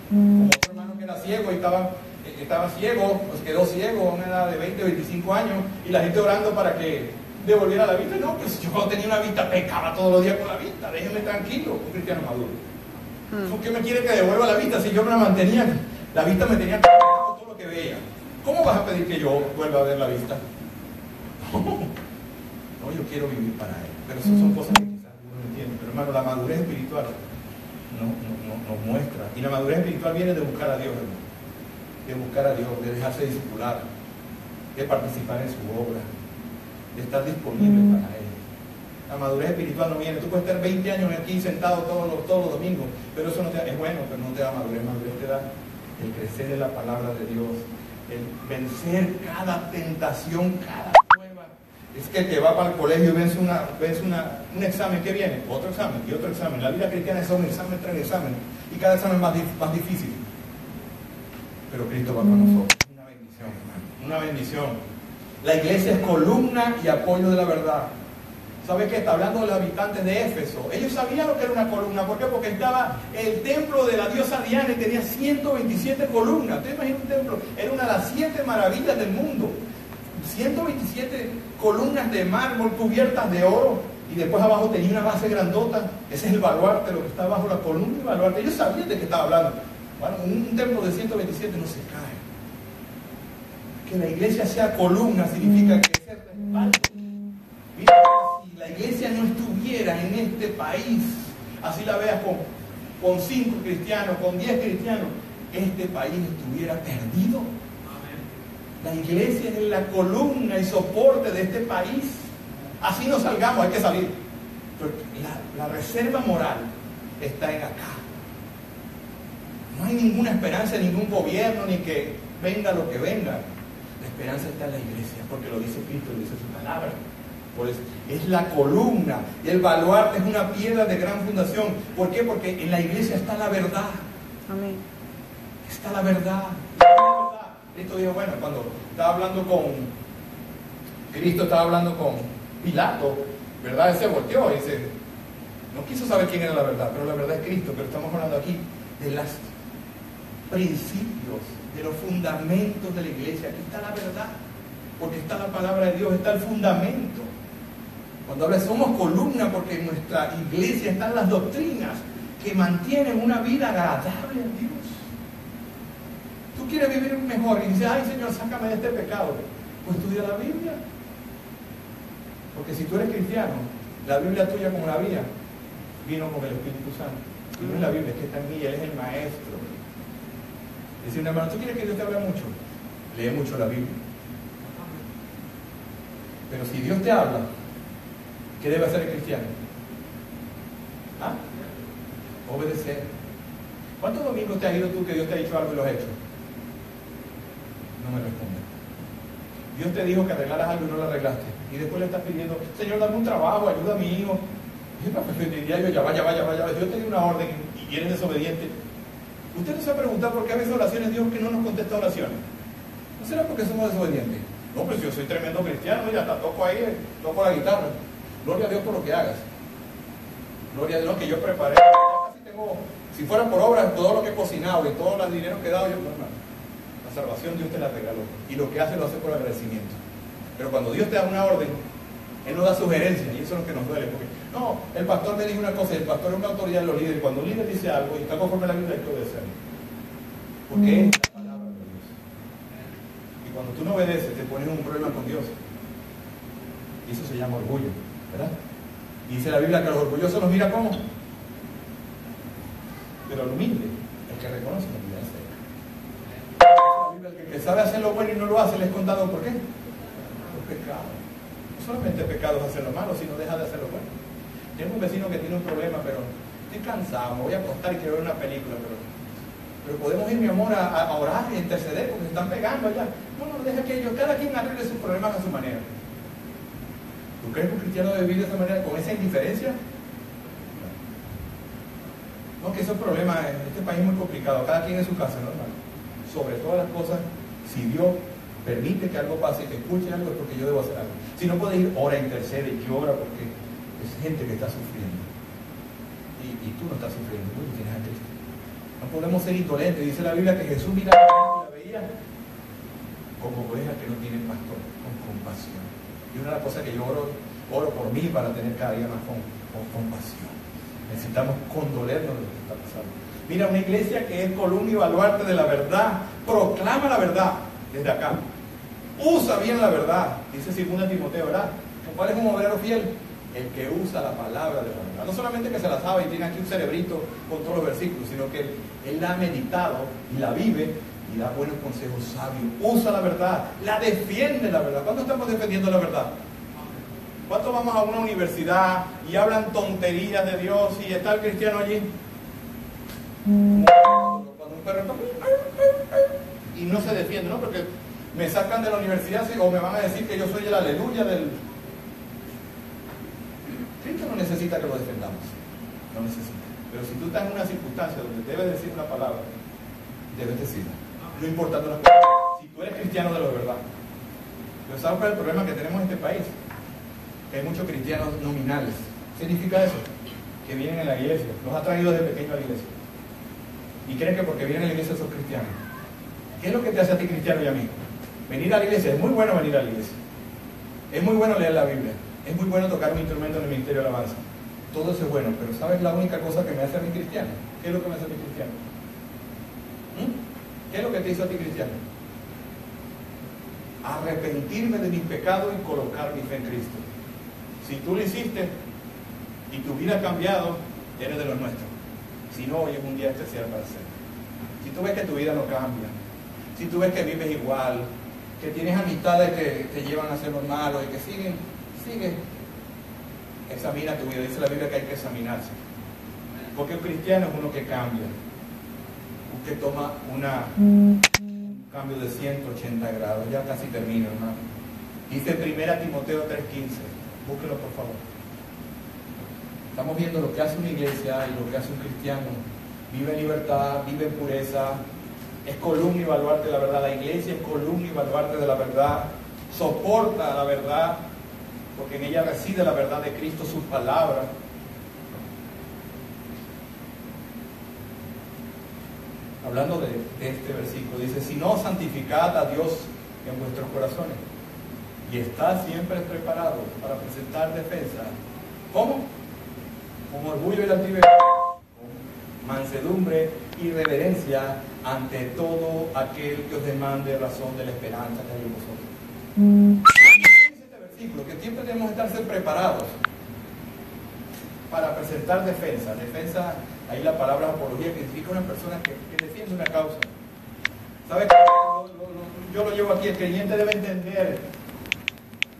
Como otro hermano que era ciego y estaba ciego, pues quedó ciego a una edad de 20 o 25 años, y la gente orando para que devolviera la vista. No, pues yo cuando tenía una vista pecaba todos los días con la vista, déjeme tranquilo, un cristiano maduro. ¿Por qué me quiere que devuelva la vista si yo me la mantenía? La vista me tenía que ver todo lo que veía. ¿Cómo vas a pedir que yo vuelva a ver la vista? No, yo quiero vivir para Él. Pero eso son cosas que quizás uno no entiende. Pero hermano, la madurez espiritual nos muestra. Y la madurez espiritual viene de buscar a Dios, hermano. De buscar a Dios, de dejarse discipular, de participar en su obra, de estar disponible para Él. La madurez espiritual no viene. Tú puedes estar 20 años aquí sentado todos los domingos, pero eso no te da, es bueno, pero no te da madurez. Madurez te da el crecer en la palabra de Dios, el vencer cada tentación, cada prueba. Es que te va para el colegio y ves un examen, ¿qué viene? Otro examen y otro examen. La vida cristiana es un examen tras examen, y cada examen más difícil. Pero Cristo va con nosotros. Una bendición, hermano. Una bendición. La iglesia es columna y apoyo de la verdad. ¿Sabe qué? Está hablando de los habitantes de Éfeso. Ellos sabían lo que era una columna. ¿Por qué? Porque estaba el templo de la diosa Diana y tenía 127 columnas. ¿Usted imagina un templo? Era una de las 7 maravillas del mundo. 127 columnas de mármol cubiertas de oro. Y después abajo tenía una base grandota. Ese es el baluarte, lo que está abajo la columna y el baluarte. Ellos sabían de qué estaba hablando. Bueno, un templo de 127 no se cae. Que la iglesia sea columna significa que es el respaldo. Mira, si la iglesia no estuviera en este país, así la veas con 5 cristianos, con 10 cristianos, este país estuviera perdido. La iglesia es la columna y soporte de este país. Así no salgamos, hay que salir. Pero la reserva moral está en acá. No hay ninguna esperanza en ningún gobierno, ni que venga lo que venga. La esperanza está en la iglesia, porque lo dice Cristo, lo dice su palabra. Pues es la columna, y el baluarte es una piedra de gran fundación. ¿Por qué? Porque en la iglesia está la verdad. Amén. Está la verdad. Cristo dijo, bueno, cuando Cristo estaba hablando con Pilato, ¿verdad? Él se volteó y dice, no quiso saber quién era la verdad, pero la verdad es Cristo. Pero estamos hablando aquí de los principios, de los fundamentos de la iglesia. Aquí está la verdad, porque está la palabra de Dios, está el fundamento. Cuando habla, somos columna, porque en nuestra iglesia están las doctrinas que mantienen una vida agradable a Dios. Tú quieres vivir mejor y dices, ay Señor, sácame de este pecado. Pues estudia la Biblia. Porque si tú eres cristiano, la Biblia tuya como la mía vino con el Espíritu Santo. Y no es la Biblia, es que está en mí, Él es el maestro. Dice un hermano, ¿tú quieres que Dios te hable mucho? Lee mucho la Biblia. Pero si Dios te habla, ¿qué debe hacer el cristiano? ¿Ah? Obedecer. ¿Cuántos domingos te has ido tú que Dios te ha dicho algo y lo has hecho? No me responde. Dios te dijo que arreglaras algo y no lo arreglaste. Y después le estás pidiendo, Señor, dame un trabajo, ayuda a mi hijo. Y pues diría yo, ya va. Dios te dio una orden y eres desobediente. Usted no se ha preguntado por qué a veces oraciones Dios que no nos contesta oraciones. ¿No será porque somos desobedientes? No, pues yo soy tremendo cristiano, mira, hasta toco la guitarra. Gloria a Dios por lo que hagas. Gloria a Dios que yo preparé. Casi tengo, si fuera por obras, todo lo que he cocinado y todo el dinero que he dado, yo, no, hermano. La salvación Dios te la regaló. Y lo que hace lo hace por agradecimiento. Pero cuando Dios te da una orden, Él nos da sugerencias, y eso es lo que nos duele. Porque, no, el pastor me dijo una cosa, y el pastor es una autoridad de los líderes. Cuando un líder dice algo y está conforme a la Biblia, hay que obedecerlo. Porque es la palabra de Dios. cuando tú no obedeces, te pones en un problema con Dios. Y eso se llama orgullo, ¿verdad? Y dice la Biblia que a los orgullosos los mira como. Pero el humilde, el que reconoce la vida es Él. La Biblia, el que sabe hacer lo bueno y no lo hace, le es contado ¿por qué? Por pecado. No solamente pecado es hacer lo malo, sino deja de hacer lo bueno. Tengo un vecino que tiene un problema, pero estoy cansado, me voy a acostar y quiero ver una película, pero podemos ir, mi amor, a orar y a interceder porque se están pegando allá. No, deja que ellos, cada quien arregle sus problemas a su manera. ¿Tú crees que un cristiano debe vivir de esa manera, con esa indiferencia? No, que esos problemas en este país es muy complicado, cada quien en su casa, ¿no, hermano? Sobre todas las cosas, si Dios permite que algo pase, que escuche algo, es porque yo debo hacer algo. Si no puedes ir, ora, intercede y ora porque es gente que está sufriendo. Y tú no estás sufriendo, tú tienes a Cristo. No podemos ser indolentes. Dice la Biblia que Jesús miraba a la gente y la veía como oveja que no tiene pastor, con compasión. Y una de las cosas que yo oro por mí para tener cada día más con compasión. Necesitamos condolernos de lo que está pasando. Mira, una iglesia que es columna y baluarte de la verdad, proclama la verdad desde acá. Usa bien la verdad, dice 2 Timoteo, ¿verdad? ¿Cuál es un obrero fiel? El que usa la palabra de la verdad. No solamente que se la sabe y tiene aquí un cerebrito con todos los versículos, sino que él la ha meditado y la vive y da buenos consejos sabios. Usa la verdad, la defiende la verdad. ¿Cuándo estamos defendiendo la verdad? ¿Cuántos vamos a una universidad y hablan tonterías de Dios y está el cristiano allí? Cuando un perro y no se defiende, ¿no? Porque me sacan de la universidad o me van a decir que yo soy el aleluya del... Cristo no necesita que lo defendamos, no necesita. Pero si tú estás en una circunstancia donde debes decir una palabra, debes decirla. No importa las cosas. Si tú eres cristiano de la verdad. Pero ¿sabes cuál es el problema que tenemos en este país? Que hay muchos cristianos nominales. ¿Qué significa eso? Que vienen a la iglesia, los ha traído desde pequeño a la iglesia. Y creen que porque vienen a la iglesia son cristianos. ¿Qué es lo que te hace a ti cristiano y a mí? Venir a la iglesia, es muy bueno venir a la iglesia. Es muy bueno leer la Biblia. Es muy bueno tocar un instrumento en el ministerio de alabanza. Todo eso es bueno, pero ¿sabes la única cosa que me hace a mí cristiano? ¿Qué es lo que me hace a mí cristiano? ¿Qué es lo que te hizo a ti cristiano? Arrepentirme de mis pecados y colocar mi fe en Cristo. Si tú lo hiciste y tu vida ha cambiado, eres de los nuestros. Si no, hoy es un día especial para hacerlo. Si tú ves que tu vida no cambia, si tú ves que vives igual, que tienes amistades que te llevan a hacer lo malo y que sigue, examina tu vida. Dice la Biblia que hay que examinarse. Porque un cristiano es uno que cambia. Usted toma un cambio de 180 grados. Ya casi termino, hermano. Dice 1 Timoteo 3:15. Búsquelo, por favor. Estamos viendo lo que hace una iglesia y lo que hace un cristiano. Vive en libertad, vive en pureza. Es columna y baluarte de la verdad. La iglesia es columna y baluarte de la verdad. Soporta la verdad, porque en ella reside la verdad de Cristo, sus palabras. Hablando de este versículo, dice: si no, santificad a Dios en vuestros corazones y estad siempre preparados para presentar defensa. ¿Cómo? Con orgullo y la altivez, con mansedumbre y reverencia ante todo aquel que os demande razón de la esperanza que hay en vosotros. Dice este versículo que siempre debemos estar preparados para presentar defensa. Defensa, ahí la palabra apología, que significa una persona que defiende una causa. ¿Sabes? Yo lo llevo aquí. El creyente debe entender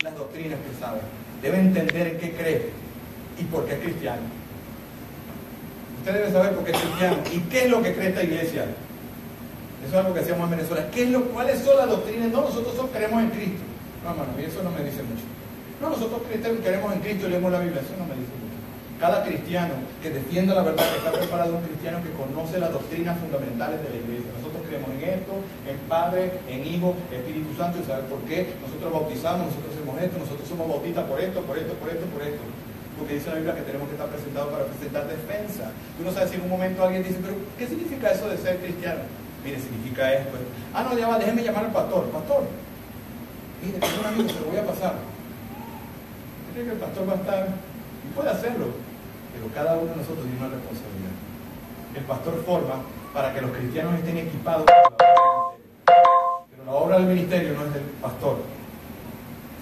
las doctrinas que sabe, debe entender en qué cree y por qué es cristiano. Usted debe saber por qué es cristiano y qué es lo que cree esta iglesia. Eso es algo que hacíamos en Venezuela. ¿Cuáles son las doctrinas? No, nosotros creemos en Cristo. No, hermano, eso no me dice mucho. No, nosotros creemos en Cristo y leemos la Biblia. Eso no me dice mucho. Cada cristiano que defienda la verdad, que está preparado, un cristiano que conoce las doctrinas fundamentales de la iglesia. Nosotros creemos en esto, en Padre, en Hijo, Espíritu Santo, y saber por qué. Nosotros bautizamos, nosotros hacemos esto, nosotros somos bautistas por esto. Porque dice la Biblia que tenemos que estar presentados para presentar defensa. Tú no sabes si en un momento alguien dice: pero ¿qué significa eso de ser cristiano? Mire, significa esto. Ah, no, ya va, déjeme llamar al pastor. Pastor, mire, tengo un amigo, se lo voy a pasar. ¿Cree que el pastor va a estar? Y puede hacerlo, pero cada uno de nosotros tiene una responsabilidad. El pastor forma para que los cristianos estén equipados para la obra del ministerio. Pero la obra obra del ministerio no es del pastor,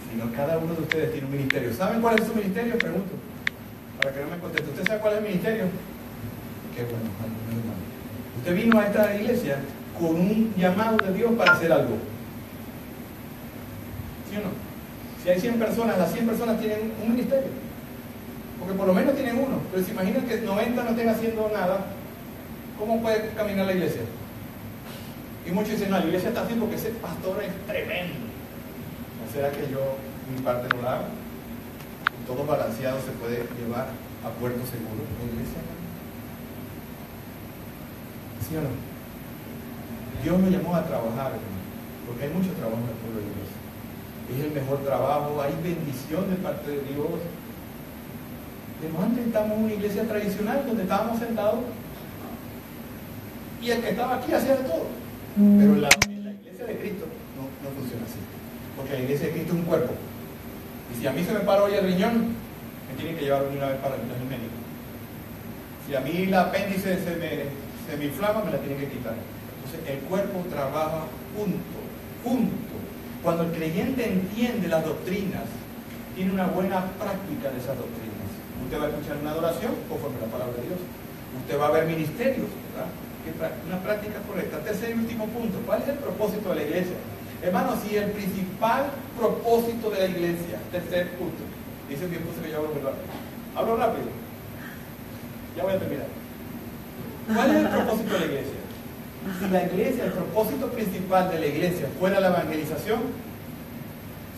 sino cada uno de ustedes tiene un ministerio. ¿Saben cuál es su ministerio? Pregunto, para que no me conteste. ¿Usted sabe cuál es el ministerio? Qué bueno, hermano. Usted vino a esta iglesia con un llamado de Dios para hacer algo. ¿Sí o no? Si hay 100 personas, las 100 personas tienen un ministerio. Porque por lo menos tienen uno. Pero si imaginan que 90 no estén haciendo nada, ¿cómo puede caminar la iglesia? Y muchos dicen, no, la iglesia está así porque ese pastor es tremendo. ¿No será que yo mi parte no la hago? Y todo balanceado se puede llevar a puerto seguro en la iglesia. ¿Sí o no? Dios nos llamó a trabajar, hermano, porque hay mucho trabajo en el pueblo de Dios. Es el mejor trabajo, hay bendición de parte de Dios. Pero antes estábamos en una iglesia tradicional donde estábamos sentados y el que estaba aquí hacía de todo. Pero en la iglesia de Cristo no funciona así. Porque la iglesia de Cristo es un cuerpo. Y si a mí se me para hoy el riñón, me tienen que llevar una vez para el médico. Si a mí la apéndice se me inflama, me la tienen que quitar. Entonces el cuerpo trabaja junto. Cuando el creyente entiende las doctrinas, tiene una buena práctica de esas doctrinas. Usted va a escuchar una adoración conforme a la palabra de Dios. Usted va a ver ministerios, ¿verdad? Una práctica correcta. Tercer y último punto, ¿cuál es el propósito de la iglesia? Hermano, si el principal propósito de la iglesia, tercer punto, dice mi esposo que yo hablo muy rápido. Hablo rápido. Ya voy a terminar. ¿Cuál es el propósito de la iglesia? Si la iglesia, el propósito principal de la iglesia fuera la evangelización,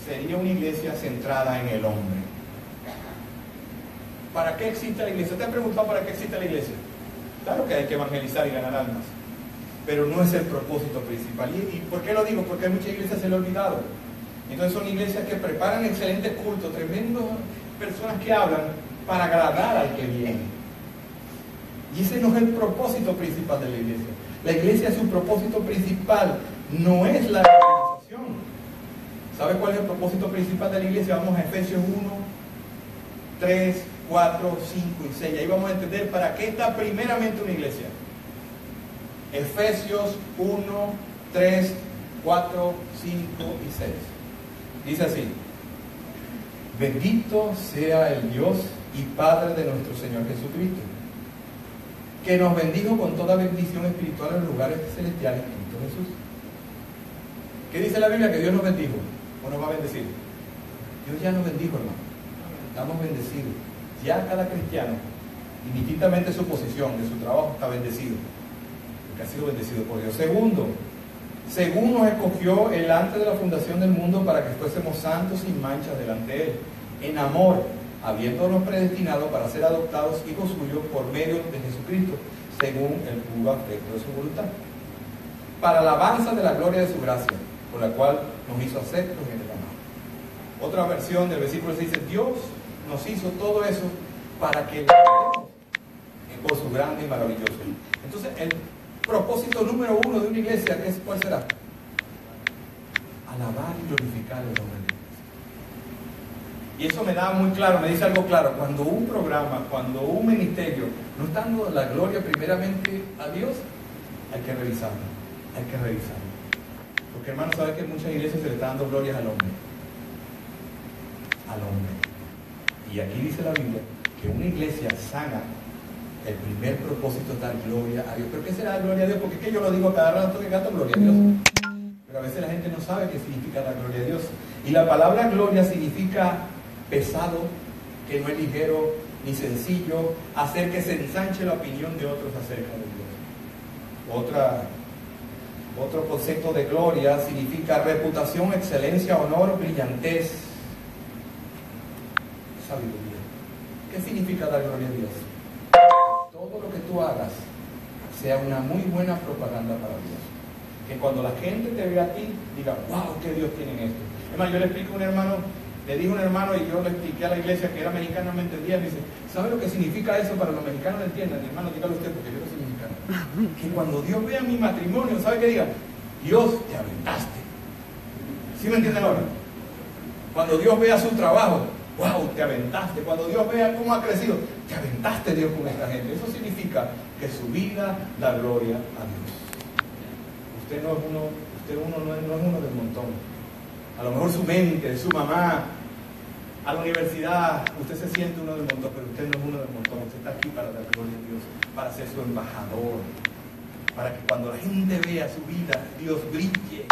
sería una iglesia centrada en el hombre. ¿Para qué existe la iglesia? ¿Te han preguntado para qué existe la iglesia? Claro que hay que evangelizar y ganar almas, pero no es el propósito principal. ¿Y por qué lo digo? Porque hay muchas iglesias que se lo han olvidado. Entonces son iglesias que preparan excelentes cultos, tremendas personas que hablan para agradar al que viene. Y ese no es el propósito principal de la iglesia. La iglesia, su propósito principal no es la evangelización. ¿Sabe cuál es el propósito principal de la iglesia? Vamos a Efesios 1, 3, 4, 5 y 6. Ahí vamos a entender para qué está primeramente una iglesia. Efesios 1, 3, 4, 5 y 6. Dice así: bendito sea el Dios y Padre de nuestro Señor Jesucristo, que nos bendijo con toda bendición espiritual en los lugares celestiales en Cristo Jesús. ¿Qué dice la Biblia? Que Dios nos bendijo o nos va a bendecir. Dios ya nos bendijo, hermano. Estamos bendecidos. Ya cada cristiano, indistintamente de su posición, de su trabajo, está bendecido, porque ha sido bendecido por Dios. Segundo, según nos escogió Él antes de la fundación del mundo para que fuésemos santos sin manchas delante de Él, en amor, habiéndonos predestinado para ser adoptados hijos suyos por medio de Jesucristo, según el puro afecto de su voluntad, para alabanza de la gloria de su gracia, por la cual nos hizo aceptos en el amor. Otra versión del versículo dice: Dios nos hizo todo eso para que lo hagamos por su grande y maravilloso. Entonces, el propósito número uno de una iglesia, ¿cuál será? Alabar y glorificar el nombre de Dios. Y eso me da muy claro, me dice algo claro. Cuando un programa, cuando un ministerio no está dando la gloria primeramente a Dios, hay que revisarlo. Hay que revisarlo. Porque, hermano, sabe que en muchas iglesias se le está dando glorias al hombre. Al hombre. Y aquí dice la Biblia que una iglesia sana, el primer propósito es dar gloria a Dios. ¿Pero qué será gloria a Dios? Porque es que yo lo digo a cada rato que gato gloria a Dios. Pero a veces la gente no sabe qué significa dar gloria a Dios. Y la palabra gloria significa pesado, que no es ligero ni sencillo, hacer que se ensanche la opinión de otros acerca de Dios. Otro concepto de gloria significa reputación, excelencia, honor, brillantez, sabiduría. ¿Qué significa dar gloria a Dios? Todo lo que tú hagas sea una muy buena propaganda para Dios. Que cuando la gente te vea a ti, diga: wow, qué Dios tiene en esto. Es más, yo le explico a un hermano, le dije a un hermano y yo le expliqué a la iglesia que era mexicano, no me entendía. Me dice: ¿sabe lo que significa eso para los mexicanos? No entiendan, hermano, dígalo usted porque yo no soy mexicano. Que cuando Dios vea mi matrimonio, ¿sabe qué diga? Dios, te aventaste. ¿Sí me entienden ahora? Cuando Dios vea su trabajo, wow, te aventaste. Cuando Dios vea cómo ha crecido, te aventaste, Dios, con esta gente. Eso significa que su vida da gloria a Dios. Usted no es usted no es uno del montón. A lo mejor su mente, su mamá, a la universidad, usted se siente uno del montón, pero usted no es uno del montón. Usted está aquí para dar gloria a Dios, para ser su embajador, para que cuando la gente vea su vida, Dios brille.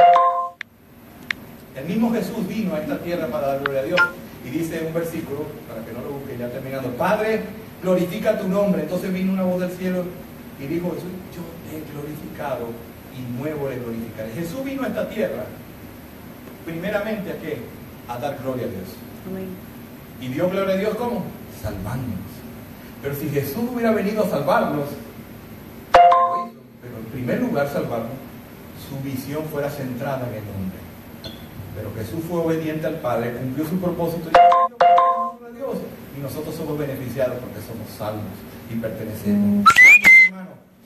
El mismo Jesús vino a esta tierra para dar gloria a Dios. Y dice un versículo, para que no lo busque ya terminando: Padre, glorifica tu nombre. Entonces vino una voz del cielo y dijo: yo te he glorificado y nuevo le glorificaré. Jesús vino a esta tierra primeramente ¿a qué? A dar gloria a Dios. Amén. ¿Y dio gloria a Dios cómo? Salvándonos. Pero si Jesús hubiera venido a salvarnos, pero en primer lugar salvarnos, su visión fuera centrada en el hombre. Pero Jesús fue obediente al Padre, cumplió su propósito y Dios, y nosotros somos beneficiados porque somos salvos y pertenecemos.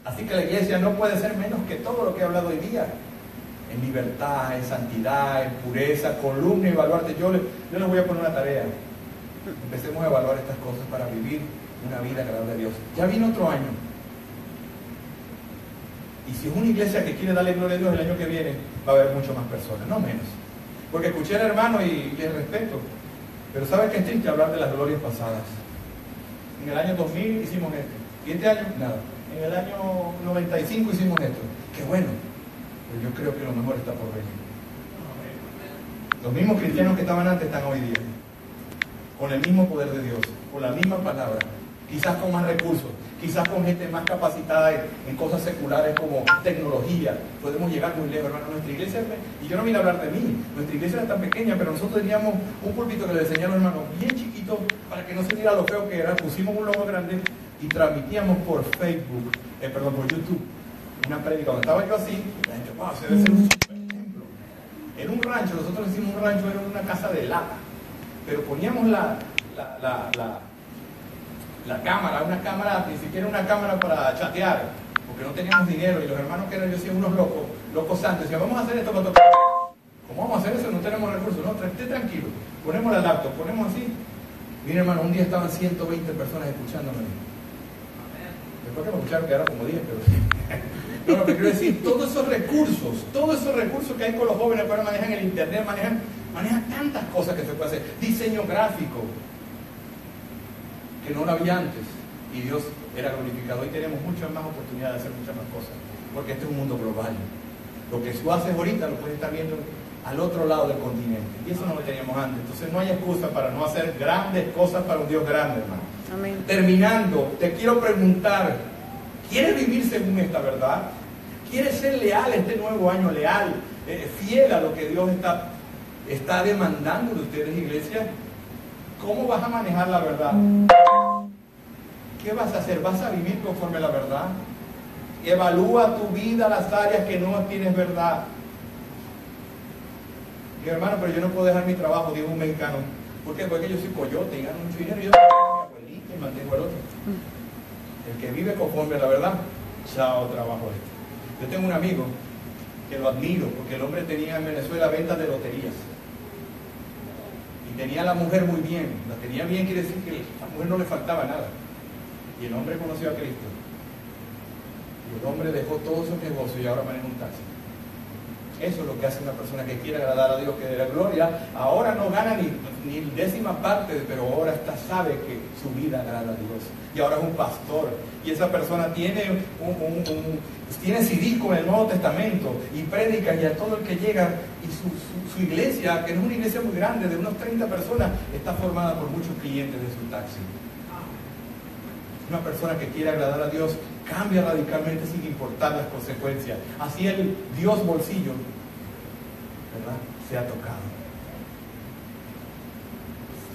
Así que la iglesia no puede ser menos que todo lo que he hablado hoy día. En libertad, en santidad, en pureza, columna y baluarte. Yo les voy a poner una tarea. Empecemos a evaluar estas cosas para vivir una vida agradable a Dios. Ya vino otro año. Y si es una iglesia que quiere darle gloria a Dios, el año que viene va a haber mucho más personas, no menos. Porque escuché al hermano y les respeto. Pero ¿saben qué es triste hablar de las glorias pasadas? En el año 2000 hicimos esto. ¿Y este año? Nada. En el año 95 hicimos esto. Qué bueno. Pero yo creo que lo mejor está por venir. Los mismos cristianos que estaban antes están hoy día. Con el mismo poder de Dios. Con la misma palabra. Quizás con más recursos. Quizás con gente más capacitada en cosas seculares como tecnología. Podemos llegar muy lejos, hermano. Nuestra iglesia, y yo no vine a hablar de mí, nuestra iglesia era tan pequeña, pero nosotros teníamos un púlpito que le enseñaron, hermano, bien chiquito, para que no se viera lo feo que era. Pusimos un logo grande y transmitíamos por Facebook, por YouTube, una prédica. Cuando estaba yo así, la gente, wow, se debe ser un super ejemplo. En un rancho, nosotros hicimos un rancho, era una casa de lata, pero poníamos la cámara, una cámara, ni siquiera una cámara para chatear, porque no teníamos dinero, y los hermanos que eran, yo decía, unos locos santos, decían, vamos a hacer esto, ¿cómo vamos a hacer eso? No tenemos recursos. No, esté tranquilo, ponemos la laptop, ponemos así. Mire, hermano, un día estaban 120 personas escuchándome. Después que me escucharon quedaron como 10, pero no, pero quiero decir, todos esos recursos que hay con los jóvenes que ahora manejan el internet, manejan tantas cosas que se puede hacer, diseño gráfico, que no lo había antes, y Dios era glorificado. Hoy tenemos muchas más oportunidades de hacer muchas más cosas, porque este es un mundo global. Lo que tú haces ahorita lo puedes estar viendo al otro lado del continente, y eso no lo teníamos antes. Entonces no hay excusa para no hacer grandes cosas para un Dios grande, hermano. Amén. Terminando, te quiero preguntar, ¿quieres vivir según esta verdad? ¿Quieres ser leal este nuevo año, leal, fiel a lo que Dios está demandando de ustedes, iglesia? ¿Cómo vas a manejar la verdad? ¿Qué vas a hacer? ¿Vas a vivir conforme a la verdad? Evalúa tu vida, las áreas que no tienes verdad. Mi hermano, pero yo no puedo dejar mi trabajo, dijo un mexicano. ¿Por qué? Porque yo soy coyote y gano mucho dinero. Yo mantengo a mi abuelita y mantengo al otro. El que vive conforme a la verdad, chao trabajo este. Yo tengo un amigo que lo admiro, porque el hombre tenía en Venezuela ventas de loterías. Y tenía a la mujer muy bien. La tenía bien quiere decir que a la mujer no le faltaba nada. Y el hombre conoció a Cristo. Y el hombre dejó todos sus negocios y ahora maneja un taxi. Eso es lo que hace una persona que quiere agradar a Dios, que de la gloria ahora no gana ni décima parte, pero ahora sabe que su vida agrada a Dios. Y ahora es un pastor. Y esa persona tiene tiene CD con el Nuevo Testamento y predica, y a todo el que llega, y su iglesia, que no es una iglesia muy grande, de unos 30 personas, está formada por muchos clientes de su taxi. Una persona que quiere agradar a Dios cambia radicalmente sin importar las consecuencias. Así el Dios bolsillo, ¿verdad?, se ha tocado.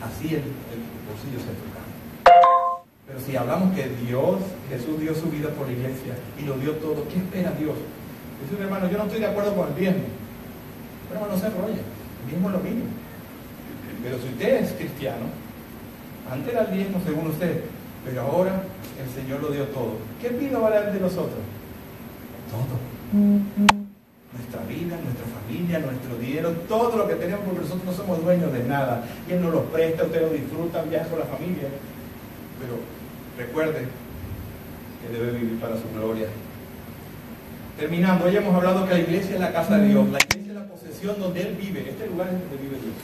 Así el bolsillo se ha tocado. Pero si hablamos que Jesús dio su vida por la iglesia y lo dio todo, ¿qué espera Dios? Dice, hermano, yo no estoy de acuerdo con el diezmo. Pero hermano, no se enrolle. El diezmo es lo mismo. Pero si usted es cristiano, antes era el diezmo según usted, pero ahora el Señor lo dio todo. ¿Qué pido vale de nosotros? Todo. Nuestra vida, nuestra familia, nuestro dinero, todo lo que tenemos, porque nosotros no somos dueños de nada. Y Él nos lo presta, usted lo disfruta, viaja con la familia. Pero recuerde que debe vivir para su gloria. Terminando, hoy hemos hablado que la iglesia es la casa de Dios, la iglesia es la posesión donde Él vive, este lugar es donde vive Dios.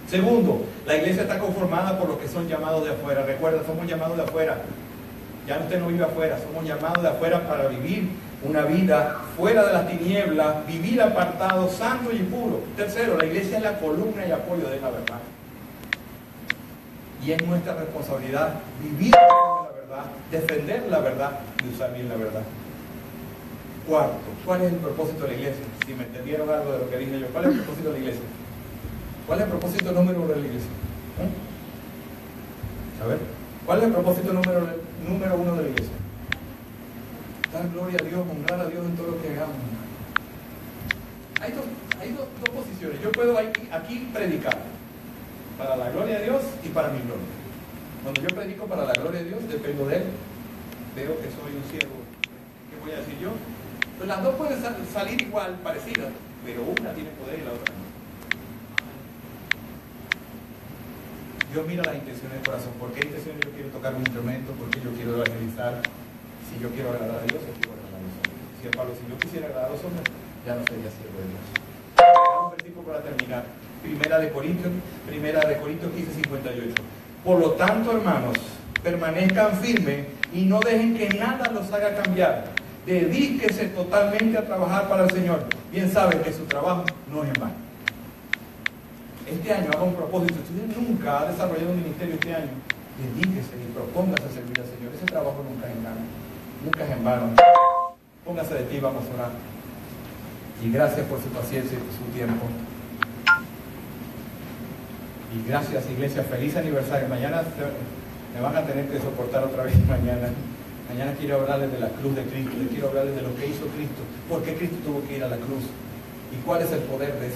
Segundo, la iglesia está conformada por los que son llamados de afuera. Recuerda, somos llamados de afuera. Ya usted no vive afuera, somos llamados de afuera para vivir una vida fuera de las tinieblas, vivir apartado, santo y puro. Tercero, la iglesia es la columna y apoyo de la verdad. Y es nuestra responsabilidad vivir la verdad, defender la verdad y usar bien la verdad. Cuarto, ¿cuál es el propósito de la iglesia? Si me entendieron algo de lo que dije yo, ¿cuál es el propósito de la iglesia? ¿Cuál es el propósito número uno de la iglesia? A ver, ¿cuál es el propósito número uno de la iglesia? Dar gloria a Dios, honrar a Dios en todo lo que hagamos. Hay dos posiciones. Yo puedo aquí predicar para la gloria de Dios y para mi gloria. Cuando yo predico para la gloria de Dios, dependo de Él. Veo que soy un siervo. ¿Qué voy a decir yo? Pues las dos pueden salir igual, parecidas, pero una tiene poder y la otra no. Dios mira las intenciones del corazón. ¿Por qué intenciones yo quiero tocar un instrumento? ¿Por qué yo quiero evangelizar? Si yo quiero agradar a Dios, yo quiero agradar a los hombres. Si Pablo, si yo quisiera agradar a los hombres, ya no sería siervo de Dios. Un versículo para terminar. Primera de Corintios 15:58. Por lo tanto, hermanos, permanezcan firmes y no dejen que nada los haga cambiar. Dedíquense totalmente a trabajar para el Señor. Bien saben que su trabajo no es en vano. Este año haga un propósito. Si usted nunca ha desarrollado un ministerio este año, dedíquese y propóngase a servir al Señor. Ese trabajo nunca es en vano. Nunca es en vano. Póngase de ti, vamos a orar. Y gracias por su paciencia y por su tiempo. Y gracias, iglesia. Feliz aniversario. Mañana me van a tener que soportar otra vez mañana. Mañana quiero hablarles de la cruz de Cristo. Les quiero hablarles de lo que hizo Cristo. ¿Por qué Cristo tuvo que ir a la cruz? ¿Y cuál es el poder de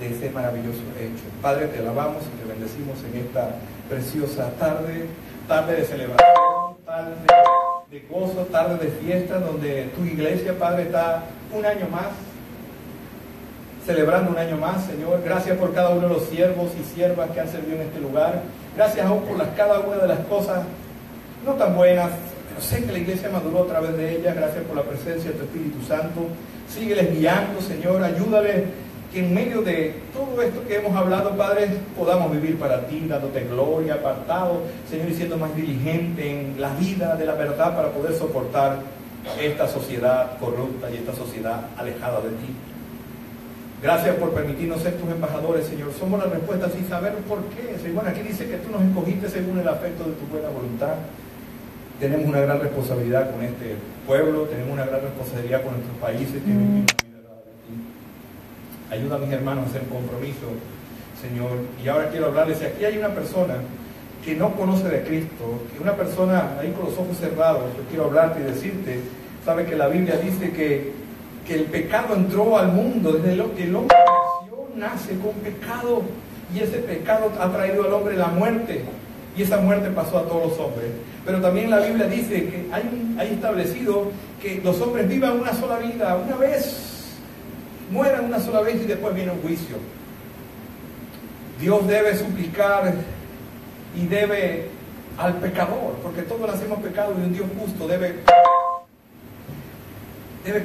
ese maravilloso hecho? Padre, te alabamos y te bendecimos en esta preciosa tarde de celebración, tarde de gozo, tarde de fiesta, donde tu iglesia, Padre, está un año más, celebrando un año más, Señor. Gracias por cada uno de los siervos y siervas que han servido en este lugar. Gracias aún por cada una de las cosas no tan buenas, pero sé que la iglesia maduró a través de ellas. Gracias por la presencia de tu Espíritu Santo. Sígueles guiando, Señor. Ayúdales que en medio de todo esto que hemos hablado, Padre, podamos vivir para ti, dándote gloria, apartado, Señor, y siendo más diligente en la vida de la verdad para poder soportar esta sociedad corrupta y esta sociedad alejada de ti. Gracias por permitirnos ser tus embajadores, Señor. Somos la respuesta sin saber por qué. Señor, aquí dice que tú nos escogiste según el afecto de tu buena voluntad. Tenemos una gran responsabilidad con este pueblo, tenemos una gran responsabilidad con nuestros países que vivimos una vida de ti. Ayuda a mis hermanos a hacer un compromiso, Señor. Y ahora quiero hablarles, si aquí hay una persona que no conoce de Cristo, que una persona ahí con los ojos cerrados, yo quiero hablarte y decirte, sabe que la Biblia dice que el pecado entró al mundo, desde lo que el hombre nace con pecado, y ese pecado ha traído al hombre la muerte, y esa muerte pasó a todos los hombres. Pero también la Biblia dice que hay establecido que los hombres vivan una sola vida, una vez, mueran una sola vez y después viene un juicio. Dios debe suplicar y debe al pecador, porque todos nacemos pecados y un Dios justo debe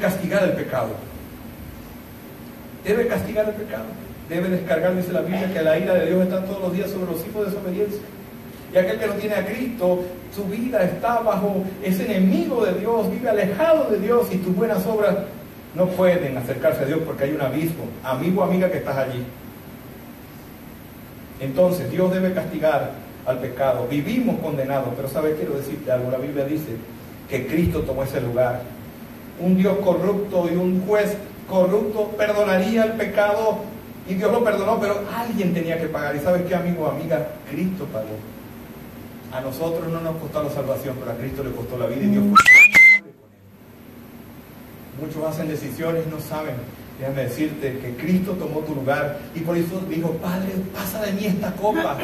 castigar el pecado. Debe castigar el pecado. Debe descargar, dice la Biblia, que la ira de Dios está todos los días sobre los hijos de desobediencia. Y aquel que no tiene a Cristo, su vida está bajo, es enemigo de Dios, vive alejado de Dios, y tus buenas obras no pueden acercarse a Dios porque hay un abismo. Amigo o amiga que estás allí. Entonces Dios debe castigar al pecado. Vivimos condenados, pero ¿sabes? Quiero decirte algo. La Biblia dice que Cristo tomó ese lugar. Un Dios corrupto y un juez corrupto perdonaría el pecado, y Dios lo perdonó, pero alguien tenía que pagar. ¿Y sabes qué, amigo o amiga? Cristo pagó. A nosotros no nos costó la salvación, pero a Cristo le costó la vida, y Dios fue responsable con él. Muchos hacen decisiones y no saben. Déjame decirte que Cristo tomó tu lugar, y por eso dijo: Padre, pasa de mí esta copa.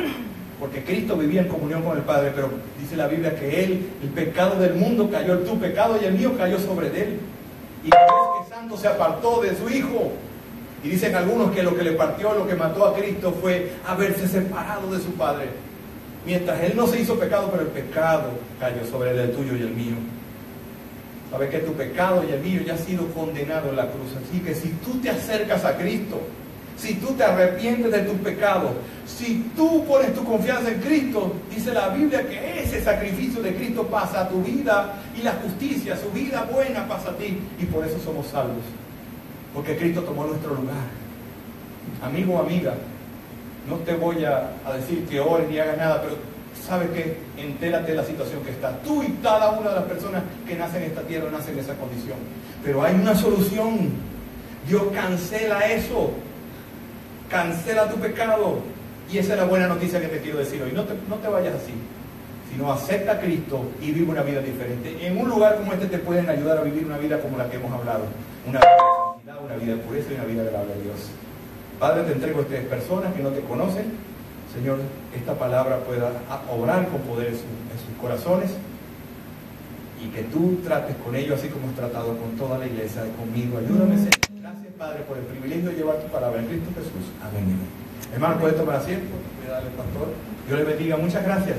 Porque Cristo vivía en comunión con el Padre, pero dice la Biblia que Él, el pecado del mundo cayó, tu pecado y el mío cayó sobre Él. Y Dios, que santo, se apartó de su Hijo. Y dicen algunos que lo que le partió, lo que mató a Cristo fue haberse separado de su Padre. Mientras Él no se hizo pecado, pero el pecado cayó sobre Él, el tuyo y el mío. Sabes que tu pecado y el mío ya ha sido condenado en la cruz. Así que si tú te acercas a Cristo, si tú te arrepientes de tus pecados, si tú pones tu confianza en Cristo, dice la Biblia que ese sacrificio de Cristo pasa a tu vida y la justicia, su vida buena pasa a ti. Y por eso somos salvos. Porque Cristo tomó nuestro lugar. Amigo o amiga, no te voy a decir que ores ni hagas nada, pero ¿sabes qué? Entérate de la situación que está. Tú y cada una de las personas que nacen en esta tierra nacen en esa condición. Pero hay una solución. Dios cancela eso. Cancela tu pecado. Y esa es la buena noticia que te quiero decir hoy. No te vayas así, sino acepta a Cristo y vive una vida diferente. En un lugar como este te pueden ayudar a vivir una vida como la que hemos hablado. Una vida de santidad, una vida de pureza y una vida agradable a Dios. Padre, te entrego a estas personas que no te conocen. Señor, esta palabra pueda obrar con poder en sus corazones y que tú trates con ellos así como has tratado con toda la iglesia, conmigo. Ayúdame, Señor. Gracias, Padre, por el privilegio de llevar tu palabra en Cristo Jesús. Amén. Hermano, puede tomar asiento. Voy a darle al pastor. Dios le bendiga. Muchas gracias.